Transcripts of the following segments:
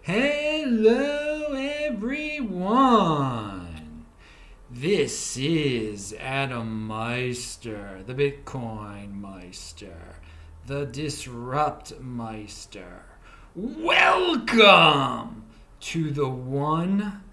Hello, everyone. This is Adam Meister, the Bitcoin Meister, the Disrupt Meister. Welcome to the One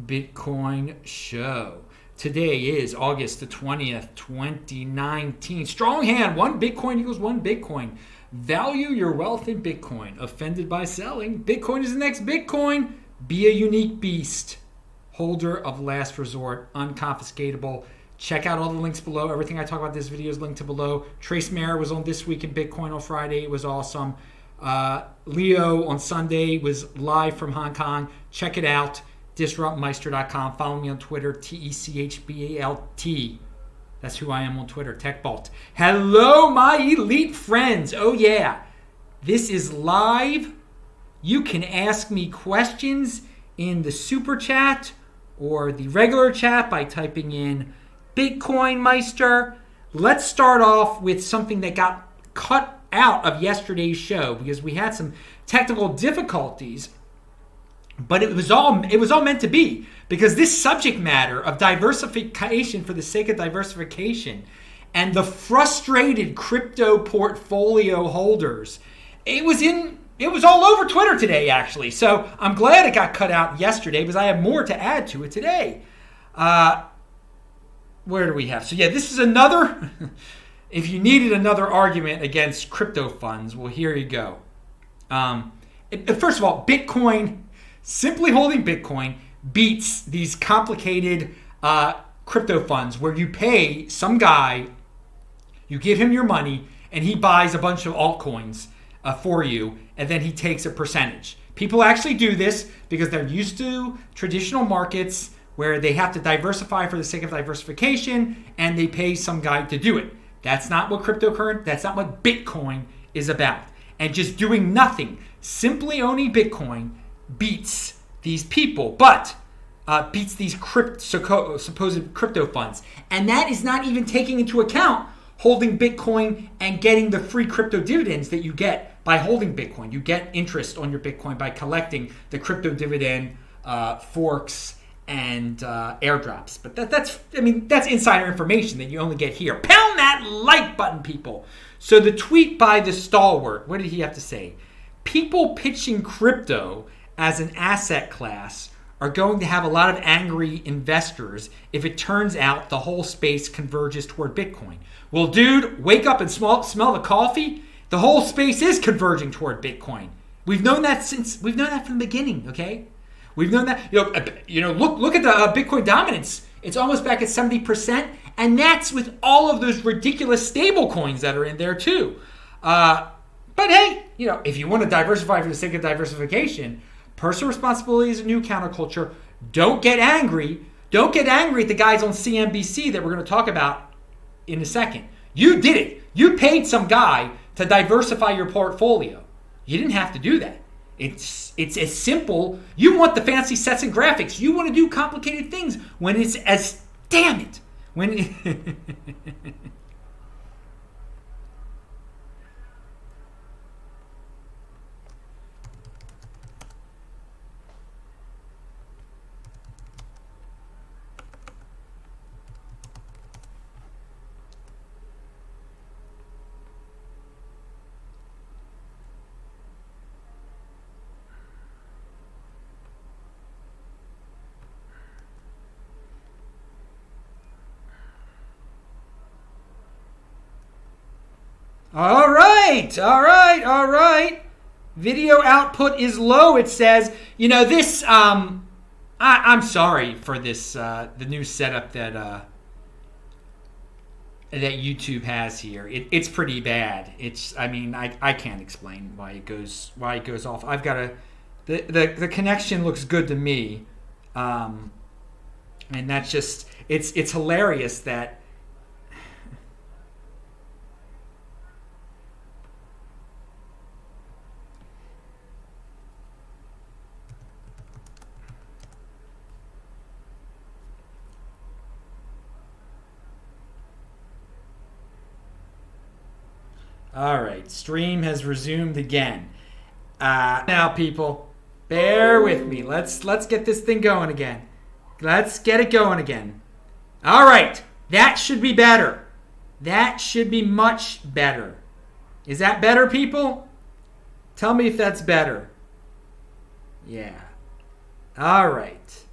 Bitcoin Show. Today is August the 20th, 2019. Strong hand, one Bitcoin equals one Bitcoin. Value your wealth in Bitcoin. Offended by selling? Bitcoin is the next Bitcoin. Be a unique beast. Holder of last resort. Unconfiscatable. Check out all the links below. Everything I talk about in this video is linked to below. Trace Mayer was on This Week in Bitcoin on Friday. It was awesome. Leo on Sunday was live from Hong Kong. Check it out. DisruptMeister.com. Follow me on Twitter. TECHBALT. That's who I am on Twitter, TechBalt. Hello, my elite friends. Oh, yeah. This is live. You can ask me questions in the super chat or the regular chat by typing in Bitcoin Meister. Let's start off with something that got cut out of yesterday's show because we had some technical difficulties. But it was all meant to be, because this subject matter of diversification for the sake of diversification and the frustrated crypto portfolio holders, it was all over Twitter today, actually. So I'm glad it got cut out yesterday because I have more to add to it today. Where do we have? So yeah, this is another, if you needed another argument against crypto funds, well, here you go. First of all, Bitcoin, simply holding Bitcoin beats these complicated crypto funds where you pay some guy, you give him your money, and he buys a bunch of altcoins for you, and then he takes a percentage. People actually do this because they're used to traditional markets where they have to diversify for the sake of diversification, and they pay some guy to do it. That's not what that's not what Bitcoin is about. And just doing nothing, simply owning Bitcoin, beats these people, but beats these supposed crypto funds. And that is not even taking into account holding Bitcoin and getting the free crypto dividends that you get by holding Bitcoin. You get interest on your Bitcoin by collecting the crypto dividend forks and airdrops. But that's insider information that you only get here. Pound that like button, people. So the tweet by the stalwart, what did he have to say? People pitching crypto as an asset class are going to have a lot of angry investors if it turns out the whole space converges toward Bitcoin. Well, dude, wake up and smell the coffee. The whole space is converging toward Bitcoin. We've known that from the beginning, okay? We've known that. Look at the Bitcoin dominance. It's almost back at 70%, and that's with all of those ridiculous stable coins that are in there too. But hey, if you want to diversify for the sake of diversification, personal responsibility is a new counterculture. Don't get angry. Don't get angry at the guys on CNBC that we're going to talk about in a second. You did it. You paid some guy to diversify your portfolio. You didn't have to do that. It's as simple. You want the fancy sets and graphics. You want to do complicated things when it's as, damn it. All right. Video output is low, it says. This, I'm sorry for this, the new setup that YouTube has here. It's pretty bad. I can't explain why it goes off. I've got the connection looks good to me. And that's just, it's hilarious that, all right, stream has resumed again. Now, people, Bear with me. Let's get this thing going again. Let's get it going again. All right. That should be better. That should be much better. Is that better, people? Tell me if that's better. Yeah. All right.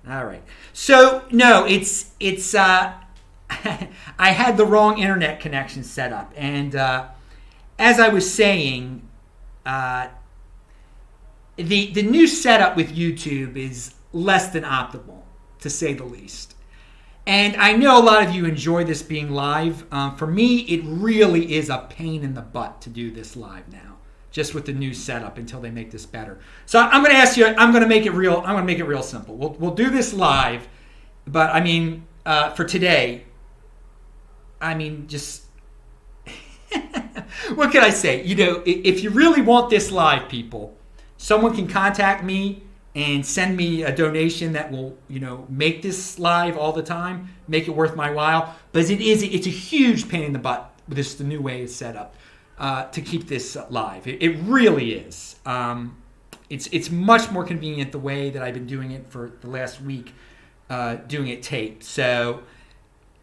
All right. So, no, it's I had the wrong internet connection set up. And as I was saying, the new setup with YouTube is less than optimal, to say the least. And I know a lot of you enjoy this being live. For me, it really is a pain in the butt to do this live now, just with the new setup until they make this better. So I'm going to ask you. I'm going to make it real. I'm going to make it real simple. We'll do this live, but I mean, for today, I mean, just what can I say? You know, if you really want this live, people, someone can contact me and send me a donation that will, you know, make this live all the time, make it worth my while. But it's a huge pain in the butt. This the new way it's set up to keep this live. It really is. It's much more convenient the way that I've been doing it for the last week, doing it taped. So,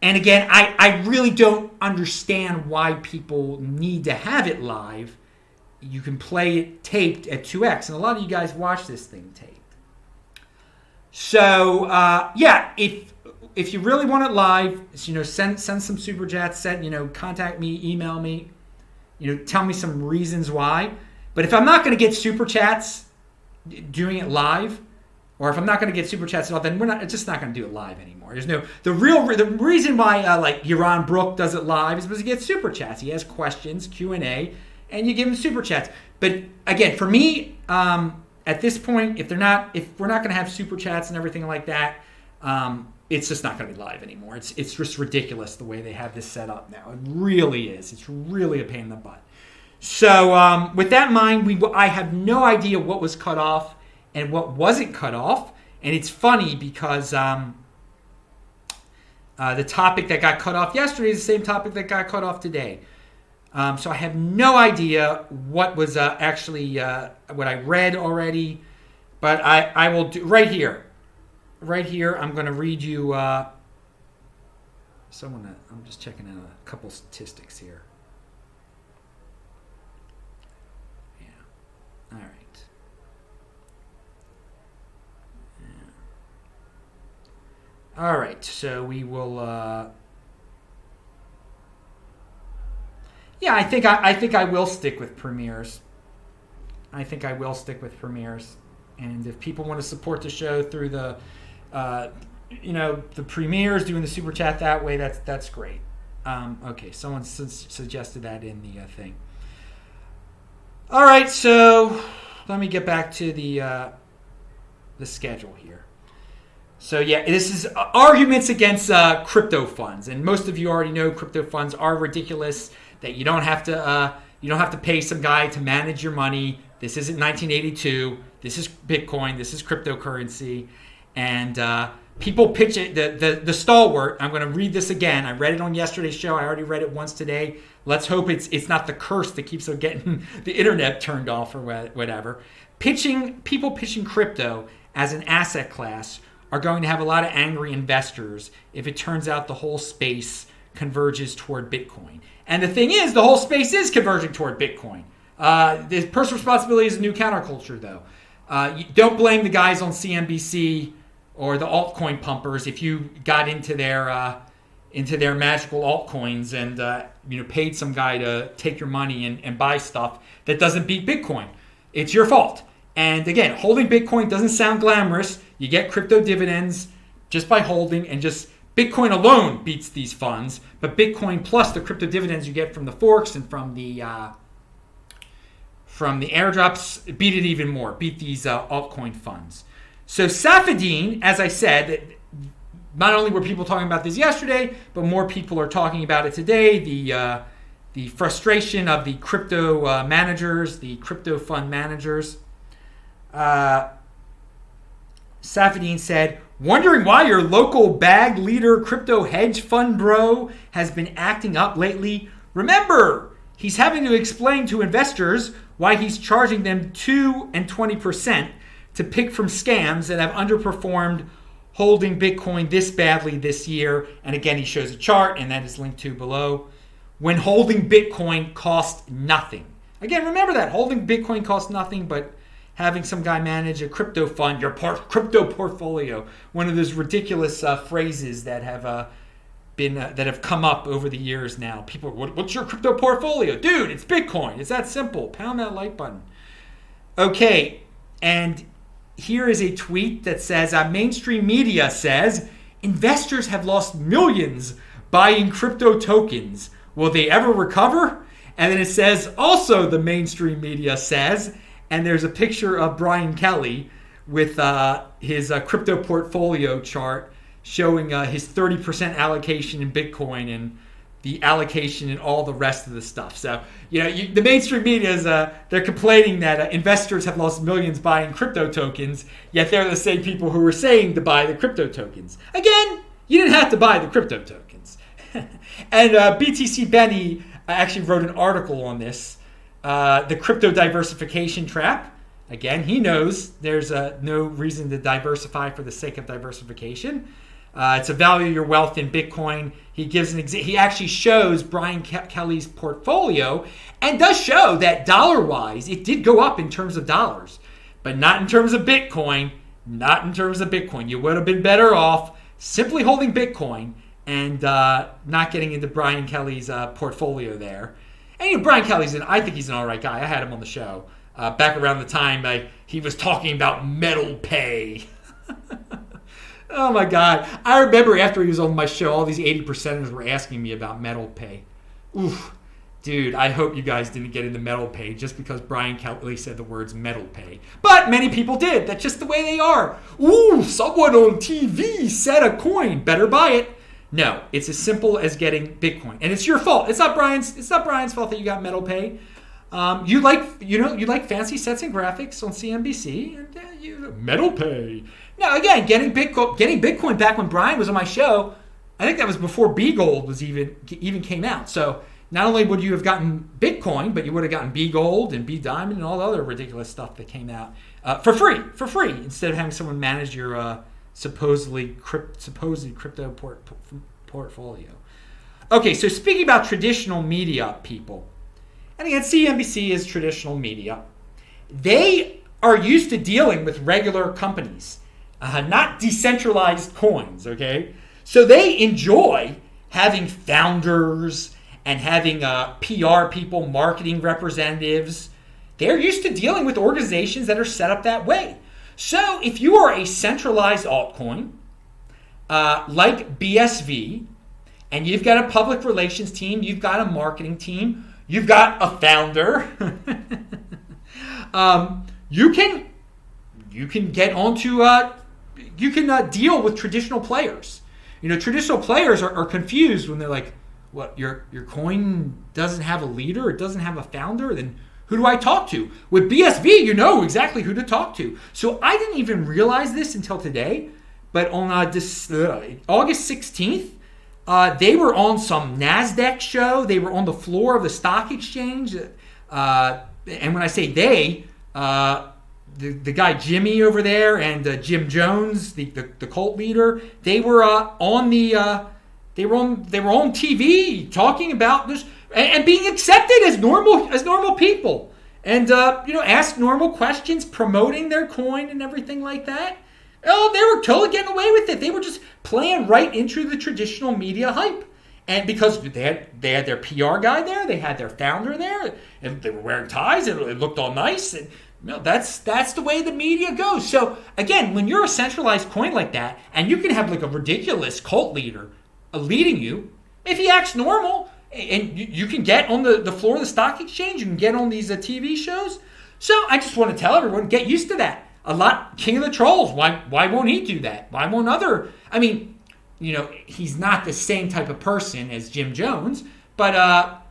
and again, I really don't understand why people need to have it live. You can play it taped at 2x, and a lot of you guys watch this thing taped. So yeah, if you really want it live, you know, send some super chats, contact me, email me, you know, tell me some reasons why. But if I'm not going to get super chats doing it live, or if I'm not going to get super chats at all, then it's just not going to do it live anymore. There's the reason why like Yaron Brook does it live is because he gets super chats. He has questions, Q&A, and you give him super chats. But again, for me, at this point, if we're not going to have super chats and everything like that, it's just not going to be live anymore. It's just ridiculous the way they have this set up now. It really is. It's really a pain in the butt. So with that in mind, I have no idea what was cut off and what wasn't cut off. And it's funny because the topic that got cut off yesterday is the same topic that got cut off today. So I have no idea what was actually what I read already, but I will do right here. Right here, I'm going to read you. I'm just checking out a couple statistics here. Yeah. All right. Yeah. All right. So we will. Yeah, I think I will stick with premieres. And if people want to support the show through the, the premieres, doing the super chat that way, that's great. Okay, someone suggested that in the thing. All right, so let me get back to the schedule here. So yeah, this is arguments against crypto funds, and most of you already know crypto funds are ridiculous. That you don't have to pay some guy to manage your money. This isn't 1982. This is Bitcoin. This is cryptocurrency, and people pitch it. The stalwart. I'm going to read this again. I read it on yesterday's show. I already read it once today. Let's hope it's not the curse that keeps on getting the internet turned off or whatever. People pitching crypto as an asset class are going to have a lot of angry investors if it turns out the whole space converges toward Bitcoin. And the thing is, the whole space is converging toward Bitcoin. The personal responsibility is a new counterculture, though. You don't blame the guys on CNBC or the altcoin pumpers if you got into their magical altcoins and paid some guy to take your money and buy stuff that doesn't beat Bitcoin. It's your fault. And again, holding Bitcoin doesn't sound glamorous. You get crypto dividends just by holding, and just Bitcoin alone beats these funds, but Bitcoin plus the crypto dividends you get from the forks and from the airdrops beat it even more, beat these altcoin funds. So Safadine, as I said, not only were people talking about this yesterday, but more people are talking about it today. The frustration of the crypto managers, the crypto fund managers. Safadine said, wondering why your local bag leader crypto hedge fund bro has been acting up lately? Remember, he's having to explain to investors why he's charging them 2 and 20% to pick from scams that have underperformed holding Bitcoin this badly this year. And again, he shows a chart, and that is linked to below. When holding Bitcoin costs nothing. Again, remember that. Holding Bitcoin costs nothing, but having some guy manage a crypto fund, your crypto portfolio, one of those ridiculous phrases that have that have come up over the years now. People, what's your crypto portfolio? Dude, it's Bitcoin. It's that simple. Pound that like button. Okay, and here is a tweet that says, mainstream media says, investors have lost millions buying crypto tokens. Will they ever recover? And then it says, also the mainstream media says, and there's a picture of Brian Kelly with his crypto portfolio chart showing his 30% allocation in Bitcoin and the allocation in all the rest of the stuff. So, the mainstream media is, they're complaining that investors have lost millions buying crypto tokens, yet they're the same people who were saying to buy the crypto tokens. Again, you didn't have to buy the crypto tokens. And BTC Benny actually wrote an article on this, the crypto diversification trap. Again, he knows there's no reason to diversify for the sake of diversification. It's a value your wealth in Bitcoin. He gives he actually shows Brian Kelly's portfolio and does show that dollar-wise, it did go up in terms of dollars, but not in terms of Bitcoin. Not in terms of Bitcoin. You would have been better off simply holding Bitcoin and not getting into Brian Kelly's portfolio there. And Brian Kelly's I think he's an all right guy. I had him on the show back around the time he was talking about metal pay. Oh my God. I remember after he was on my show, all these 80%ers were asking me about metal pay. Oof. Dude, I hope you guys didn't get into metal pay just because Brian Kelly said the words metal pay. But many people did. That's just the way they are. Ooh, someone on TV said a coin. Better buy it. No, it's as simple as getting Bitcoin. And it's your fault. It's not Brian's fault that you got metal pay. You like fancy sets and graphics on CNBC and metal pay. Now again, getting Bitcoin back when Brian was on my show, I think that was before B Gold was even came out. So not only would you have gotten Bitcoin, but you would have gotten B Gold and B Diamond and all the other ridiculous stuff that came out for free instead of having someone manage your supposed crypto portfolio. Okay, so speaking about traditional media people, and again, CNBC is traditional media. They are used to dealing with regular companies, not decentralized coins, okay? So they enjoy having founders and having PR people, marketing representatives. They're used to dealing with organizations that are set up that way. So if you are a centralized altcoin, like BSV, and you've got a public relations team, you've got a marketing team, you've got a founder, you can get onto you can deal with traditional players. Traditional players are confused when they're like, what, your coin doesn't have a leader, it doesn't have a founder, then who do I talk to? With BSV, you know exactly who to talk to. So I didn't even realize this until today, but on August 16th, they were on some NASDAQ show. They were on the floor of the stock exchange. And when I say they, the guy Jimmy over there and Jim Jones, the cult leader, they were on TV talking about this and being accepted as normal people, and ask normal questions, promoting their coin and everything like that. Oh, they were totally getting away with it. They were just playing right into the traditional media hype. And because they had their PR guy there, they had their founder there, and they were wearing ties, and it looked all nice. And that's the way the media goes. So again, when you're a centralized coin like that, and you can have like a ridiculous cult leader leading you, if he acts normal, and you can get on the floor of the stock exchange, you can get on these TV shows. So I just want to tell everyone, get used to that. King of the Trolls, why won't he do that? Why won't other? I mean, he's not the same type of person as Jim Jones, but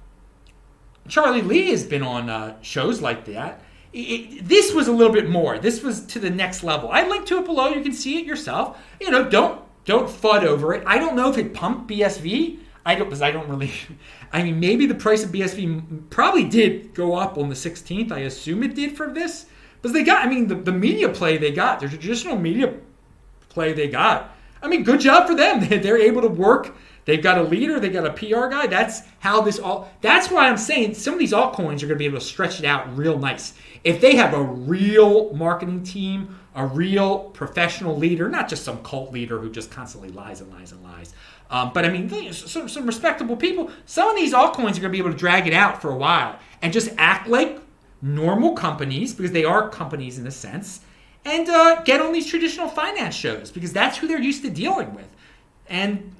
Charlie Lee has been on shows like that. This was a little bit more. This was to the next level. I linked to it below. You can see it yourself. Don't FUD over it. I don't know if it pumped BSV. I don't really. I mean, maybe the price of BSV probably did go up on the 16th. I assume it did for this, because they got. I mean, the media play they got, the traditional media play they got. I mean, good job for them. They're able to work. They've got a leader. They got a PR guy. That's how this all. That's why I'm saying some of these altcoins are going to be able to stretch it out real nice if they have a real marketing team, a real professional leader, not just some cult leader who just constantly lies and lies and lies. But I mean, some respectable people. Some of these altcoins are going to be able to drag it out for a while and just act like normal companies, because they are companies in a sense, and get on these traditional finance shows because that's who they're used to dealing with. And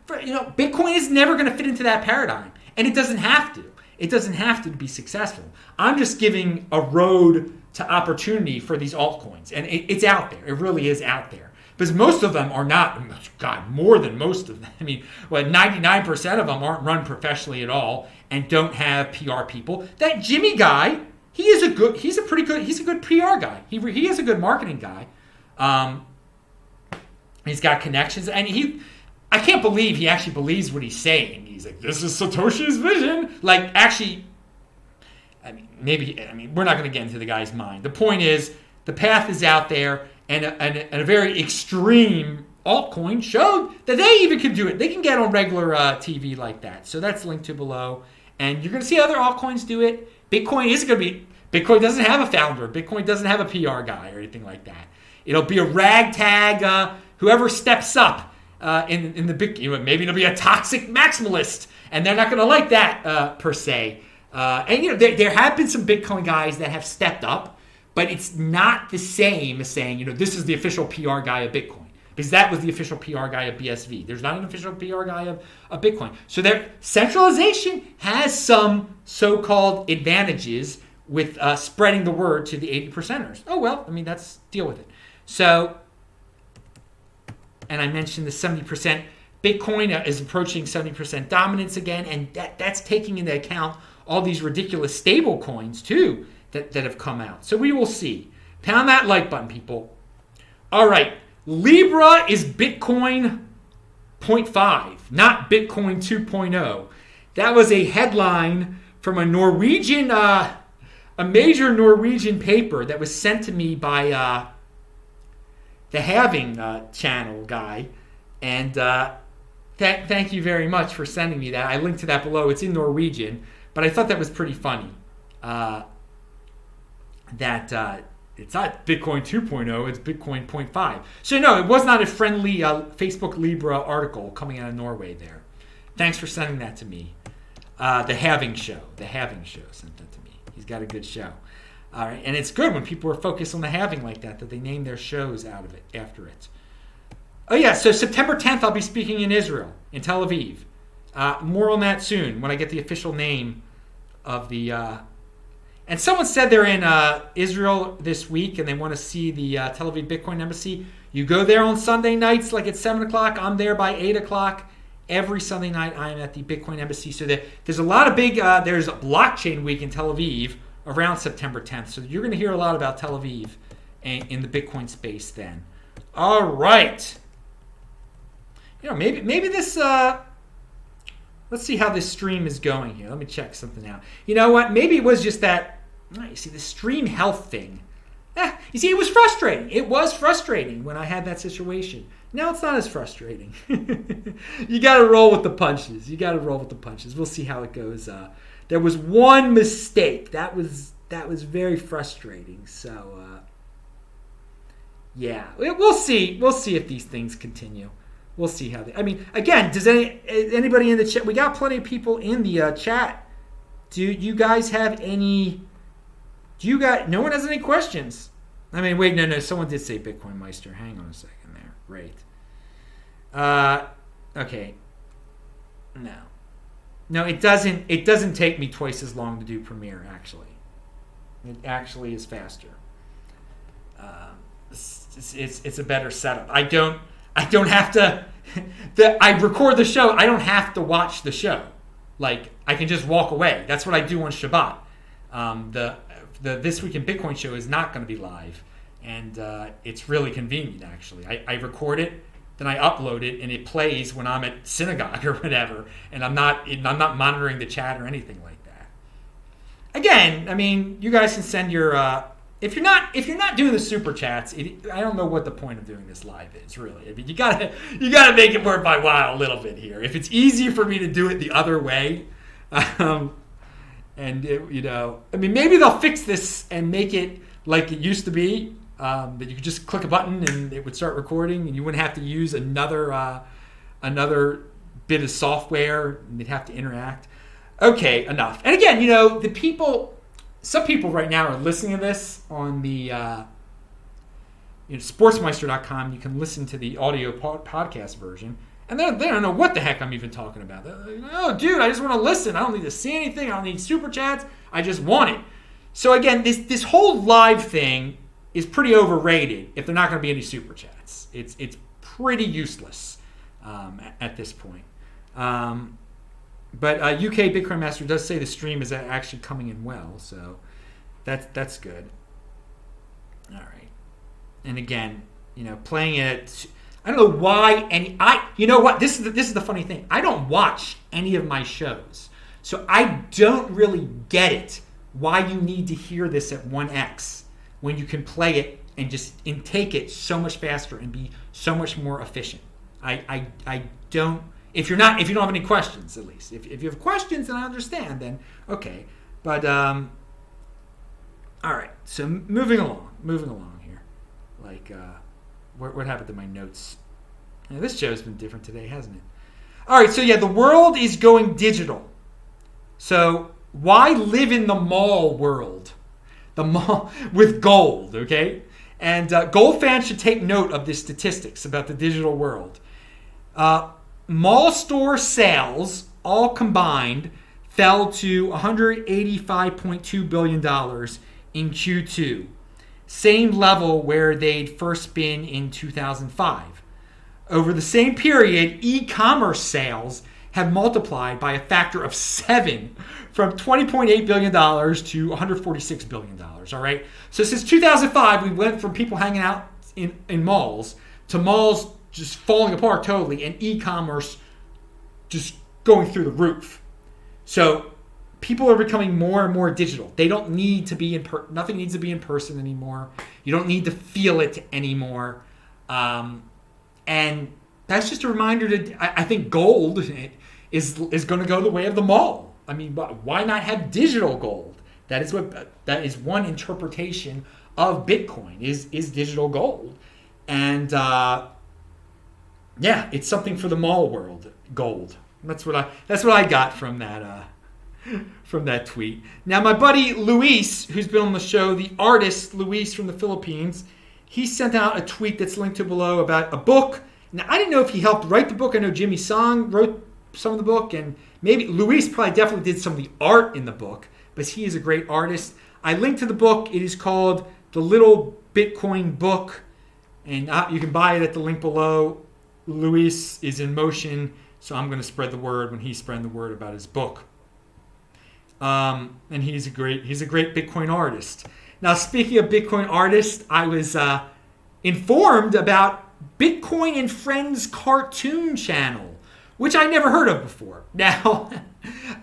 Bitcoin is never going to fit into that paradigm, and it doesn't have to. It doesn't have to be successful. I'm just giving a road to opportunity for these altcoins, and it's out there. It really is out there. Because most of them are not, God, more than most of them. I mean, 99% of them aren't run professionally at all and don't have PR people. That Jimmy guy, he's a good PR guy. He is a good marketing guy. He's got connections, and I can't believe he actually believes what he's saying. He's like, this is Satoshi's vision. Like, actually, we're not going to get into the guy's mind. The point is, the path is out there, and a very extreme altcoin showed that they even can do it. They can get on regular TV like that. So that's linked to below. And you're going to see other altcoins do it. Bitcoin doesn't have a founder. Bitcoin doesn't have a PR guy or anything like that. It'll be a ragtag, whoever steps up in the big, maybe it'll be a toxic maximalist, and they're not going to like that per se. And there have been some Bitcoin guys that have stepped up, but it's not the same as saying, this is the official PR guy of Bitcoin, because that was the official PR guy of BSV. There's not an official PR guy of Bitcoin. So their centralization has some so-called advantages with spreading the word to the 80%ers. Oh, well, that's deal with it. So, and I mentioned the 70%. Bitcoin is approaching 70% dominance again, and that's taking into account all these ridiculous stable coins, too, that have come out. So we will see. Pound that like button, people. All right. Libra is Bitcoin 0.5, not Bitcoin 2.0. That was a headline from a Norwegian, a major Norwegian paper that was sent to me by the Halving channel guy. And thank you very much for sending me that. I linked to that below. It's in Norwegian, but I thought that was pretty funny. That it's not Bitcoin 2.0, it's Bitcoin 0.5. So no, it was not a friendly Facebook Libra article coming out of Norway there. Thanks for sending that to me. The Halving Show sent that to me. He's got a good show. All right, and it's good when people are focused on the halving like that they name their shows out of it after it. Oh yeah, so September 10th I'll be speaking in Israel, in Tel Aviv. More on that soon when I get the official name of the... And someone said they're in Israel this week and they want to see the Tel Aviv Bitcoin Embassy. You go there on Sunday nights, like at 7 o'clock. I'm there by 8 o'clock. Every Sunday night I am at the Bitcoin Embassy. So there's a lot of big... there's a blockchain week in Tel Aviv around September 10th. So you're going to hear a lot about Tel Aviv in the Bitcoin space then. All right. Maybe this... let's see how this stream is going here. Let me check something out. You know what? Maybe it was just that... You see, the stream health thing. You see, it was frustrating. It was frustrating when I had that situation. Now it's not as frustrating. You got to roll with the punches. We'll see how it goes. There was one mistake. That was very frustrating. So, yeah. We'll see. We'll see if these things continue. We'll see how they... again, does anybody in the chat... We got plenty of people in the chat. Do you guys have any... No one has any questions? Wait, no. Someone did say Bitcoin Meister. Hang on a second there. Right. Okay. No, it doesn't take me twice as long to do Premiere, actually. It actually is faster. It's a better setup. I don't have to... I record the show. I don't have to watch the show. Like, I can just walk away. That's what I do on Shabbat. The This Week in Bitcoin show is not going to be live. And it's really convenient, actually. I record it, then I upload it and it plays when I'm at synagogue or whatever, and I'm not monitoring the chat or anything like that. Again, I mean, you guys can send your if you're not doing the super chats, I don't know what the point of doing this live is really. I mean, you gotta make it worth my while a little bit here. If it's easier for me to do it the other way, and I mean, maybe they'll fix this and make it like it used to be, that you could just click a button and it would start recording, and you wouldn't have to use another bit of software, and they'd have to interact. Okay, enough. And again, some people right now are listening to this on the sportsmeister.com. You can listen to the audio podcast version, and they don't know what the heck I'm even talking about. They're like, oh, dude, I just want to listen. I don't need to see anything. I don't need super chats. I just want it. So again, this whole live thing is pretty overrated if they're not going to be any super chats. It's pretty useless at this point. But UK Bitcoin Master does say the stream is actually coming in well, so that's good. All right, and again, playing it. I don't know why you know what? This is the funny thing. I don't watch any of my shows, so I don't really get it. Why you need to hear this at 1x when you can play it and just intake it so much faster and be so much more efficient. I don't. If you don't have any questions, at least. If you have questions, then I understand. Then okay, but all right. So moving along here. Like, what happened to my notes? This show's been different today, hasn't it? All right. So yeah, the world is going digital. So why live in the mall world? The mall with gold, okay? And gold fans should take note of the statistics about the digital world. Mall store sales, all combined, fell to $185.2 billion in Q2. Same level where they'd first been in 2005. Over the same period, e-commerce sales have multiplied by a factor of 7 from $20.8 billion to $146 billion, all right? So since 2005, we went from people hanging out in malls to malls just falling apart totally, and e-commerce just going through the roof. So people are becoming more and more digital. They don't need to be nothing needs to be in person anymore. You don't need to feel it anymore. And that's just a reminder I think gold is going to go the way of the mall. I mean, why not have digital gold? That is one interpretation of Bitcoin is digital gold. And yeah, it's something for the mall world. Gold. That's what I got from that tweet. Now, my buddy Luis, who's been on the show, the artist Luis from the Philippines, he sent out a tweet that's linked to below about a book. Now, I didn't know if he helped write the book. I know Jimmy Song wrote some of the book, and maybe Luis probably definitely did some of the art in the book, but he is a great artist. I linked to the book. It is called The Little Bitcoin Book, and you can buy it at the link below. Luis is in motion, so I'm going to spread the word when he's spreading the word about his book. And he's a great Bitcoin artist. Now, speaking of Bitcoin artists, I was informed about Bitcoin and Friends cartoon channel, which I never heard of before. Now,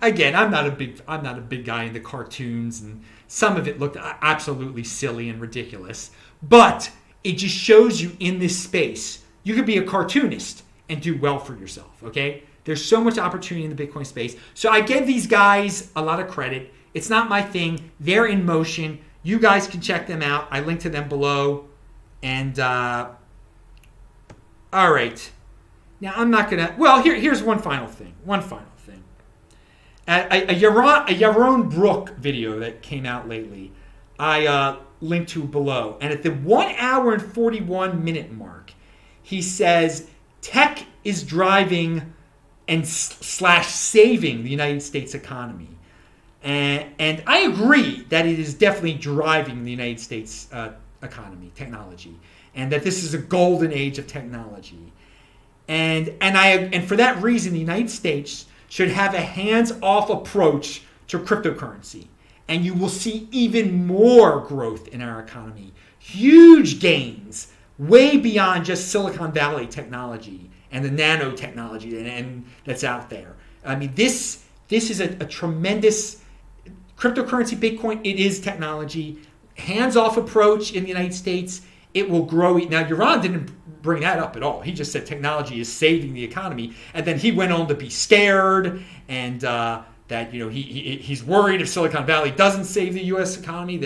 again, I'm not a big guy into cartoons, and some of it looked absolutely silly and ridiculous. But it just shows you in this space, you could be a cartoonist and do well for yourself, okay? There's so much opportunity in the Bitcoin space. So I give these guys a lot of credit. It's not my thing. They're in motion. You guys can check them out. I link to them below. And, all right. Now, I'm not going to... Well, here's one final thing. A Yaron Brook video that came out lately, I linked to below. And at the 1 hour and 41 minute mark, he says, tech is driving and saving the United States economy. And I agree that it is definitely driving the United States economy, technology, and that this is a golden age of technology. And for that reason, the United States should have a hands-off approach to cryptocurrency. And you will see even more growth in our economy. Huge gains way beyond just Silicon Valley technology and the nanotechnology and that's out there. I mean, this is a tremendous cryptocurrency, Bitcoin. It is technology, hands-off approach in the United States. It will grow. Now, Yaron didn't bring that up at all. He just said technology is saving the economy, and then he went on to be scared and that he's worried if Silicon Valley doesn't save the U.S. economy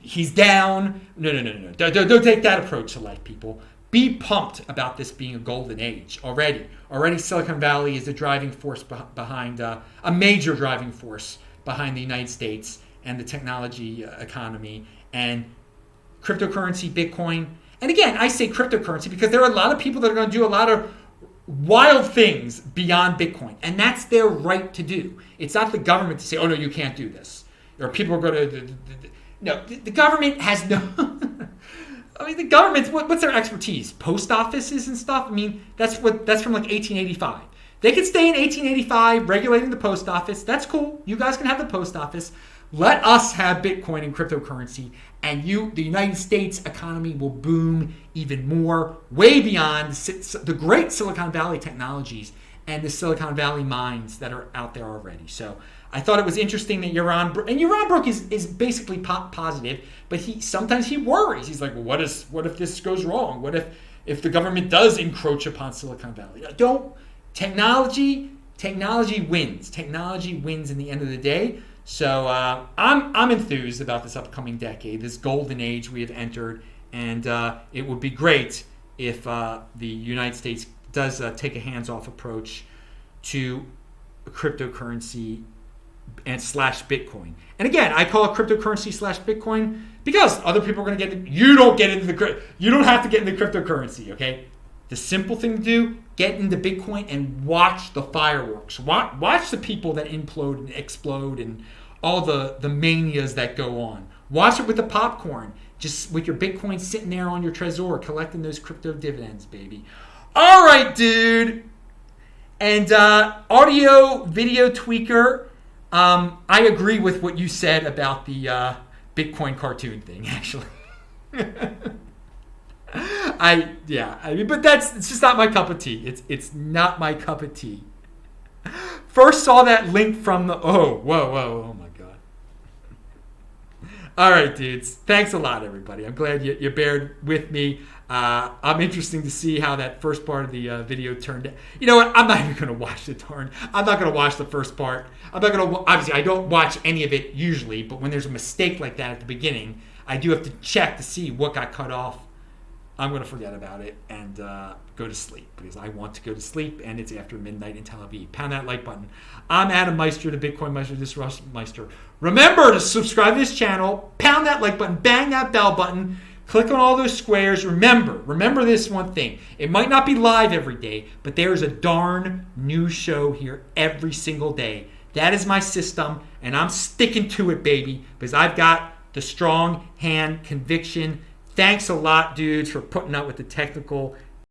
he's down. No. Don't take that approach to life, people. Be pumped about this being a golden age already. Already, Silicon Valley is the driving force behind a major driving force behind the United States and the technology economy and cryptocurrency, Bitcoin. And again, I say cryptocurrency because there are a lot of people that are going to do a lot of wild things beyond Bitcoin, and that's their right to do. It's not the government to say, "Oh no, you can't do this," or people are going to. No, the government has no. I mean, the government's what's their expertise? Post offices and stuff. I mean, that's from like 1885. They could stay in 1885 regulating the post office. That's cool. You guys can have the post office. Let us have Bitcoin and cryptocurrency, and the United States economy will boom even more, way beyond the great Silicon Valley technologies and the Silicon Valley minds that are out there already. So I thought it was interesting that Yaron Brook is basically positive, but sometimes he worries. He's like, well, what if this goes wrong? What if the government does encroach upon Silicon Valley? Technology wins. Technology wins in the end of the day. So I'm enthused about this upcoming decade, this golden age we have entered, and it would be great if the United States does take a hands-off approach to cryptocurrency and / Bitcoin. And again, I call it cryptocurrency / Bitcoin because other people are going to get it. You don't have to get into cryptocurrency, okay? The simple thing to do, get into Bitcoin and watch the fireworks. Watch the people that implode and explode and all the manias that go on. Watch it with the popcorn, just with your Bitcoin sitting there on your Trezor, collecting those crypto dividends, baby. All right, dude. And audio, video tweaker, I agree with what you said about the Bitcoin cartoon thing, actually. But it's just not my cup of tea. It's not my cup of tea. First saw that link from oh my god. All right, dudes. Thanks a lot, everybody. I'm glad you bared with me. I'm interested to see how that first part of the video turned out. You know what? I'm not even going to watch I'm not going to watch the first part. Obviously, I don't watch any of it usually, but when there's a mistake like that at the beginning, I do have to check to see what got cut off. I'm going to forget about it and go to sleep because I want to go to sleep, and it's after midnight in Tel Aviv. Pound that like button. I'm Adam Meister, the Bitcoin Meister, this Russ Meister. Remember to subscribe to this channel, pound that like button, bang that bell button, click on all those squares. Remember this one thing. It might not be live every day, but there's a darn new show here every single day. That is my system, and I'm sticking to it, baby, because I've got the strong hand conviction. Thanks a lot, dudes, for putting up with the technical